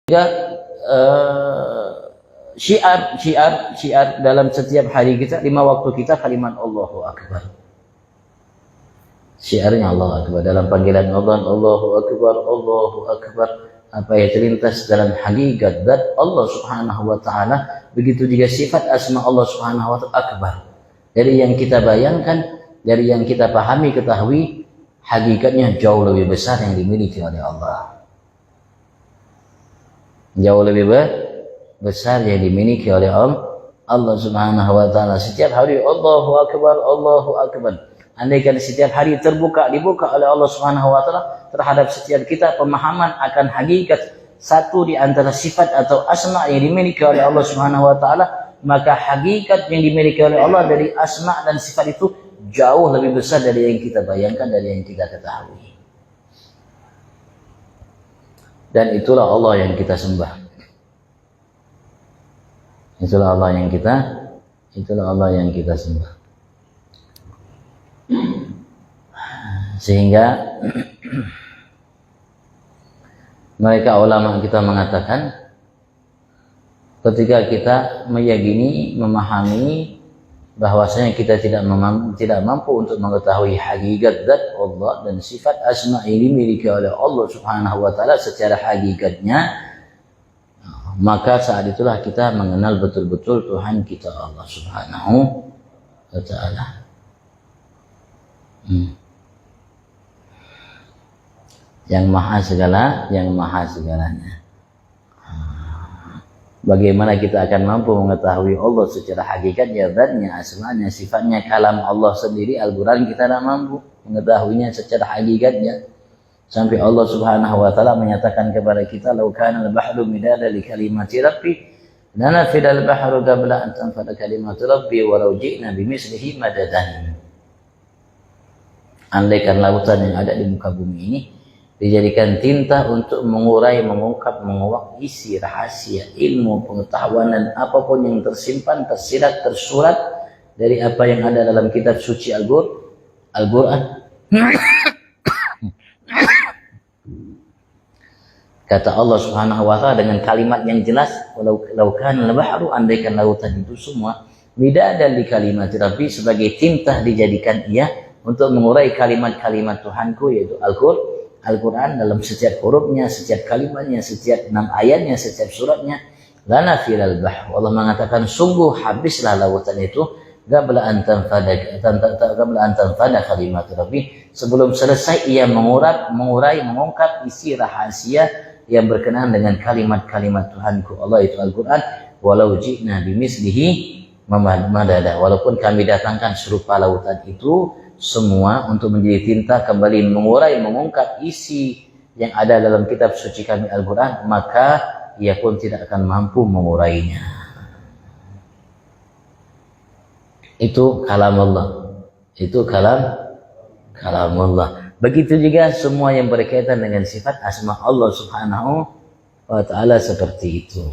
juga syiar dalam setiap hari kita, 5 waktu kita, kalimat Allahu Akbar. Syiarnya Allahu Akbar dalam panggilan Allah, Allahu Akbar, Allahu Akbar. Apa yang terlintas dalam hakikat zat Allah Subhanahu wa taala, begitu juga sifat asma Allah Subhanahu wa taala akbar. Dari yang kita bayangkan, dari yang kita pahami, ketahui, hakikatnya jauh lebih besar yang dimiliki oleh Allah. Jauh lebih besar yang dimiliki oleh Allah Subhanahu wa taala. Setiap hari Allahu Akbar, Allahu Akbar. Andaikan setiap hari dibuka oleh Allah Subhanahu wa taala terhadap setiap kita pemahaman akan hakikat satu di antara sifat atau asma yang dimiliki oleh Allah Subhanahu wa taala, maka hakikat yang dimiliki oleh Allah dari asma dan sifat itu jauh lebih besar dari yang kita bayangkan, dari yang kita ketahui. Dan itulah Allah yang kita sembah. Itulah Allah yang kita sembah. Sehingga mereka ulama kita mengatakan, ketika kita meyakini, memahami bahwasanya kita tidak mampu untuk mengetahui hakikat zat Allah dan sifat asma yang dimiliki oleh Allah Subhanahu wa taala secara hakikatnya, maka saat itulah kita mengenal betul-betul Tuhan kita Allah Subhanahu wa taala. Yang maha segalanya. Bagaimana kita akan mampu mengetahui Allah secara hakikatnya, zatnya, asmanya, sifatnya, kalam Allah sendiri, Al-Quran, kita tidak mampu mengetahuinya secara hakikatnya. Sampai Allah Subhanahu wa taala menyatakan kepada kita, "Lau kana al-bahru midada li kalimati rabbi, lanafida al-bahru qabla an tanfada kalimatu rabbi walau ji'na bimithlihi madadan." Andaikan lautan yang ada di muka bumi ini dijadikan tinta untuk mengurai, mengungkap, menguak isi rahasia, ilmu, pengetahuan dan apapun yang tersimpan, tersirat, tersurat dari apa yang ada dalam kitab suci Al-Quran. Kata Allah Subhanahu wa taala dengan kalimat yang jelas, "Walau kana al-bahru", andaikan lautan itu semua midadan li kalimati rabbi, sebagai tinta dijadikan ia untuk mengurai kalimat-kalimat Tuhanku, yaitu Al-Quran dalam setiap hurufnya, setiap kalimatnya, setiap 6 ayatnya, setiap suratnya, lanafilal bahr. Allah mengatakan sungguh habislah lautan itu qabla an tanfada kalimat rabbi, sebelum selesai ia mengurai, mengungkap isi rahasia yang berkenaan dengan kalimat-kalimat Tuhanku Allah, itu Al-Quran. Walau ji'na bimislihi madada, walaupun kami datangkan serupa lautan itu semua untuk menjadi tinta, kembali mengurai, mengungkap isi yang ada dalam kitab suci kami Al-Quran, maka ia pun tidak akan mampu mengurainya. Itu kalam Allah. Itu kalam Allah. Begitu juga semua yang berkaitan dengan sifat asma Allah Subhanahu wa taala seperti itu.